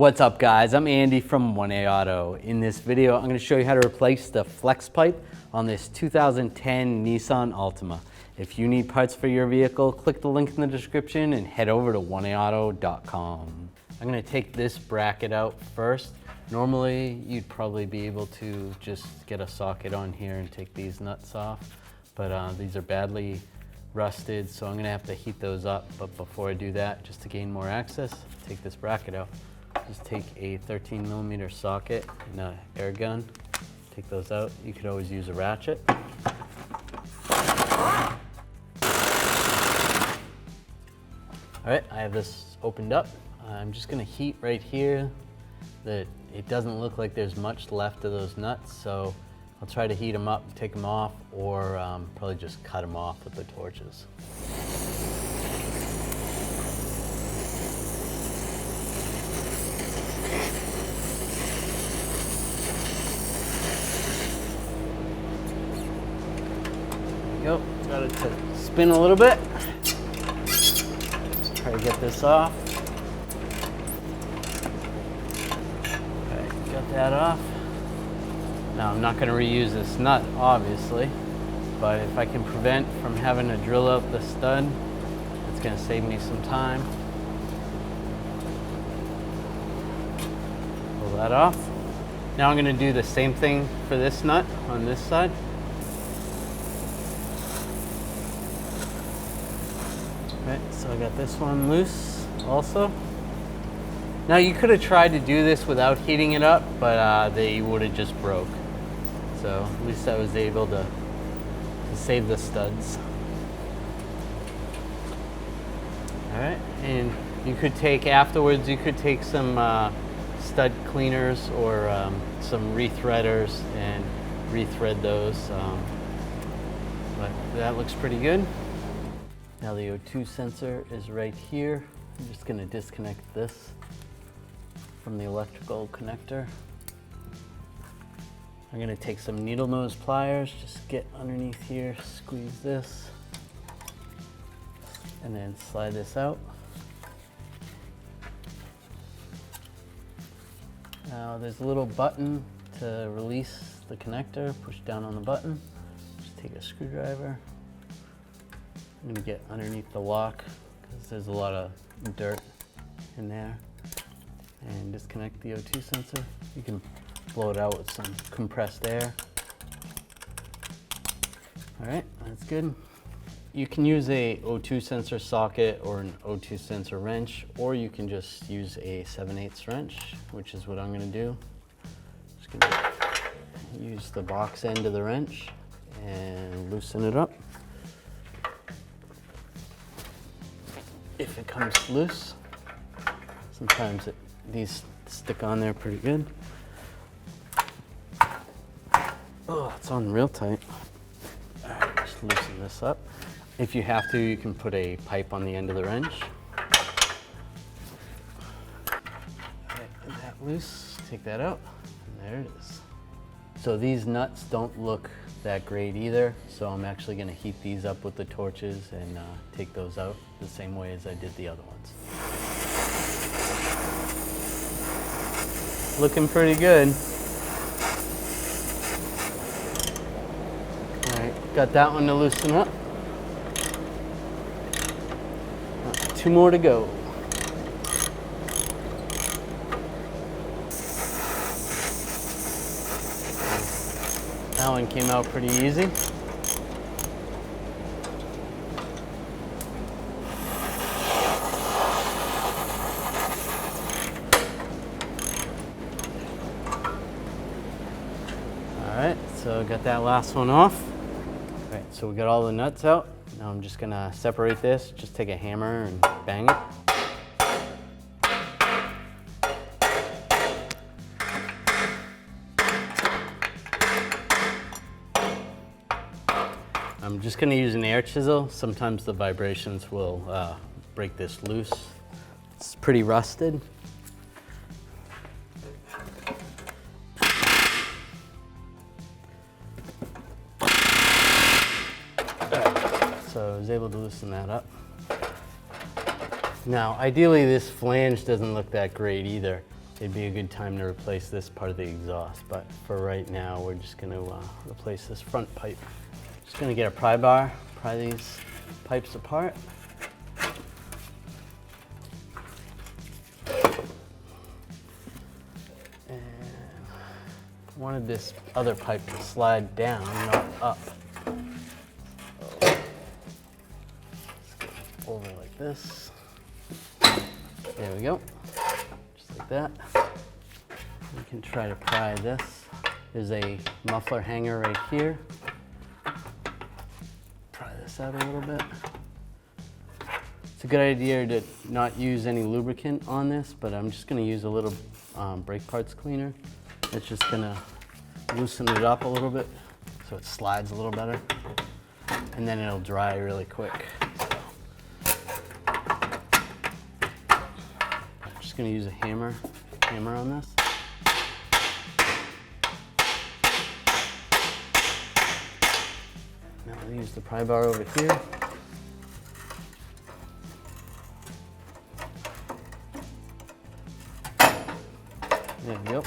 What's up guys, I'm Andy from 1A Auto. In this video, I'm going to show you how to replace the flex pipe on this 2010 Nissan Altima. If you need parts for your vehicle, click the link in the description and head over to 1aauto.com. I'm going to take this bracket out first. Normally, you'd probably be able to just get a socket on here and take these nuts off, but these are badly rusted, so I'm going to have to heat those up. But before I do that, just to gain more access, take this bracket out. Just take a 13mm socket and an air gun. Take those out. You could always use a ratchet. All right, I have this opened up. I'm just gonna heat right here. That it doesn't look like there's much left of those nuts, so I'll try to heat them up, take them off, or probably just cut them off with the torches. Go. Got it to spin a little bit. Try to get this off. Okay, got that off. Now I'm not going to reuse this nut, obviously, but if I can prevent from having to drill out the stud, it's going to save me some time. Pull that off. Now I'm going to do the same thing for this nut on this side. Okay, so I got this one loose also. Now you could have tried to do this without heating it up, but they would have just broke. So at least I was able to save the studs. All right, and you could take afterwards, you could take some stud cleaners or some rethreaders and rethread those. But that looks pretty good. Now the O2 sensor is right here. I'm just going to disconnect this from the electrical connector. I'm going to take some needle nose pliers, just get underneath here, squeeze this, and then slide this out. Now there's a little button to release the connector. Push down on the button. Just take a screwdriver. I'm going to get underneath the lock because there's a lot of dirt in there, and disconnect the O2 sensor. You can blow it out with some compressed air. All right, that's good. You can use a O2 sensor socket or an O2 sensor wrench, or you can just use a 7/8 wrench, which is what I'm going to do. Just going to use the box end of the wrench and loosen it up. If it comes loose, sometimes these stick on there pretty good. Oh, it's on real tight. All right, just loosen this up. If you have to, you can put a pipe on the end of the wrench. All right, get that loose, take that out, and there it is. So these nuts don't look that great either, so I'm actually going to heat these up with the torches and take those out the same way as I did the other ones. Looking pretty good. All right, got that one to loosen up. Two more to go. That one came out pretty easy. All right, so got that last one off. All right, so we got all the nuts out. Now I'm just gonna separate this, just take a hammer and bang it. I'm just going to use an air chisel. Sometimes the vibrations will break this loose. It's pretty rusted. So I was able to loosen that up. Now, ideally this flange doesn't look that great either. it'd be a good time to replace this part of the exhaust. But for right now, we're just gonna replace this front pipe. Just gonna get a pry bar, pry these pipes apart. And I wanted this other pipe to slide down, not up. Over like this. There we go. Just like that. We can try to pry this. There's a muffler hanger right here. Pry this out a little bit. It's a good idea to not use any lubricant on this, but I'm just going to use a little brake parts cleaner. It's just going to loosen it up a little bit so it slides a little better, and then it'll dry really quick. Just gonna use a hammer on this. Now I'll use the pry bar over here. There we go.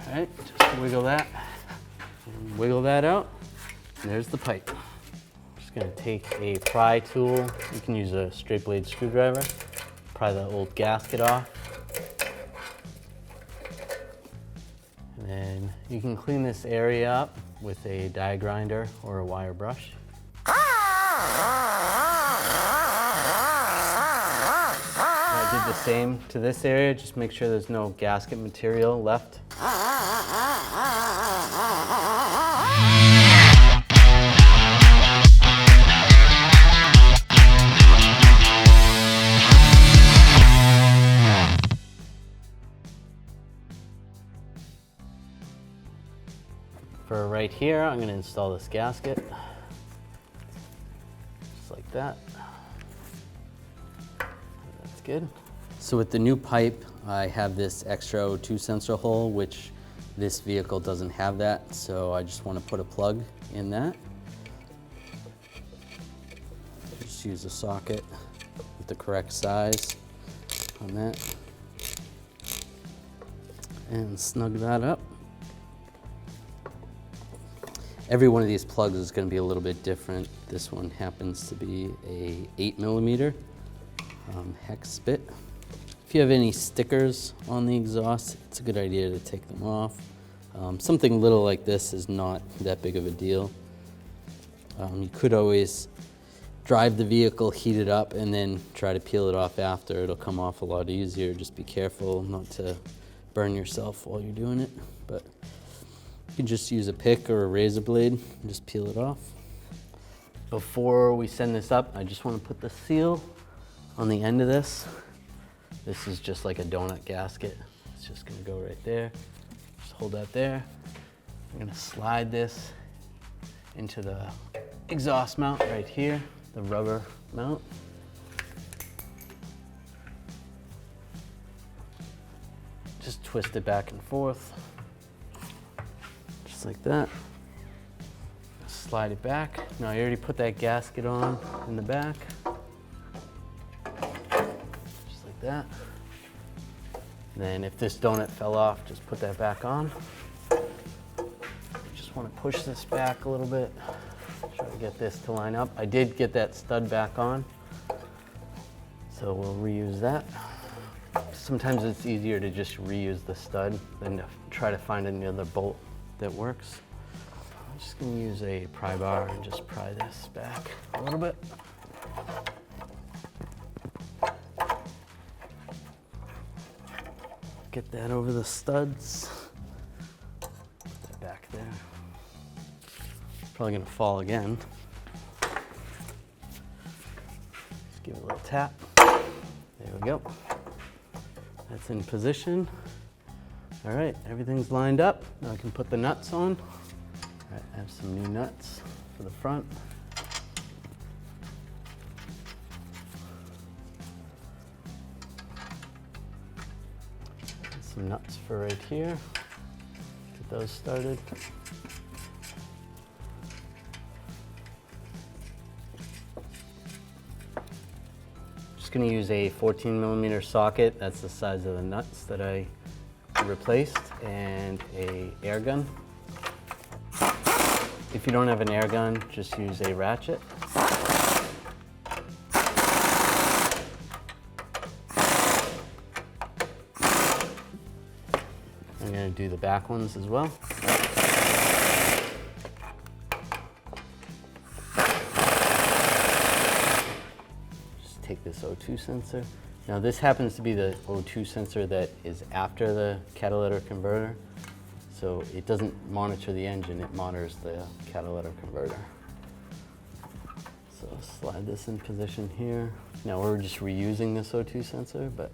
All right, just wiggle that and wiggle that out. And there's the pipe. I'm just gonna take a pry tool. You can use a straight blade screwdriver. Pry the old gasket off. And then you can clean this area up with a die grinder or a wire brush. I did the same to this area. Just make sure there's no gasket material left. For right here, I'm going to install this gasket, just like that. That's good. So with the new pipe, I have this extra O2 sensor hole, which this vehicle doesn't have that, so I just want to put a plug in that. Just use a socket with the correct size on that, and snug that up. Every one of these plugs is going to be a little bit different. This one happens to be a 8mm hex bit. If you have any stickers on the exhaust, it's a good idea to take them off. Something little like this is not that big of a deal. You could always drive the vehicle, heat it up, and then try to peel it off after. It'll come off a lot easier. Just be careful not to burn yourself while you're doing it. But you can just use a pick or a razor blade and just peel it off. Before we send this up, I just want to put the seal on the end of this. This is just like a donut gasket. It's just going to go right there. Just hold that there. I'm going to slide this into the exhaust mount right here, the rubber mount. Just twist it back and forth. Like that. Slide it back. Now I already put that gasket on in the back. Just like that. And then if this donut fell off, just put that back on. Just want to push this back a little bit. Try to get this to line up. I did get that stud back on, so we'll reuse that. Sometimes it's easier to just reuse the stud than to try to find another bolt that works. I'm just going to use a pry bar and just pry this back a little bit. Get that over the studs. Put that back there. Probably going to fall again. Just give it a little tap. There we go. That's in position. All right, everything's lined up. Now I can put the nuts on. All right, I have some new nuts for the front. some nuts for right here. Get those started. Just going to use a 14mm socket. That's the size of the nuts that I replaced, and a air gun. If you don't have an air gun, just use a ratchet. I'm going to do the back ones as well. Just take this O2 sensor. Now this happens to be the O2 sensor that is after the catalytic converter. So it doesn't monitor the engine, it monitors the catalytic converter. So slide this in position here. Now we're just reusing this O2 sensor, but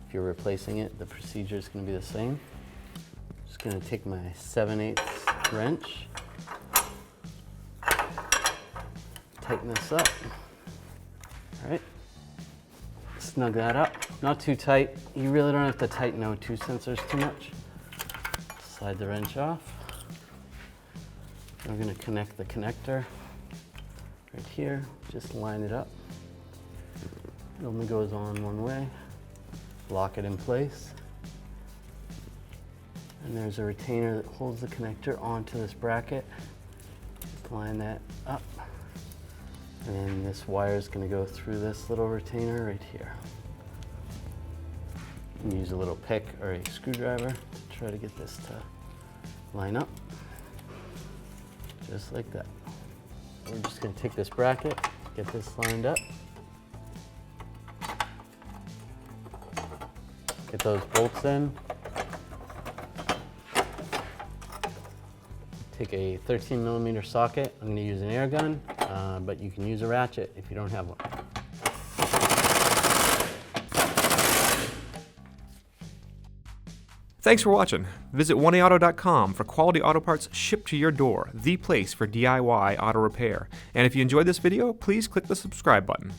if you're replacing it, the procedure is going to be the same. Just going to take my 7/8 wrench, tighten this up. All right, snug that up. Not too tight. You really don't have to tighten O2 sensors too much. Slide the wrench off. We're going to connect the connector right here. Just line it up. It only goes on one way. Lock it in place. And there's a retainer that holds the connector onto this bracket. Just line that up. And then this wire is going to go through this little retainer right here. You can use a little pick or a screwdriver to try to get this to line up, just like that. We're just going to take this bracket, get this lined up, get those bolts in, take a 13mm socket. I'm going to use an air gun, but you can use a ratchet if you don't have one. Thanks for watching. Visit 1AAuto.com for quality auto parts shipped to your door, the place for DIY auto repair. And if you enjoyed this video, please click the subscribe button.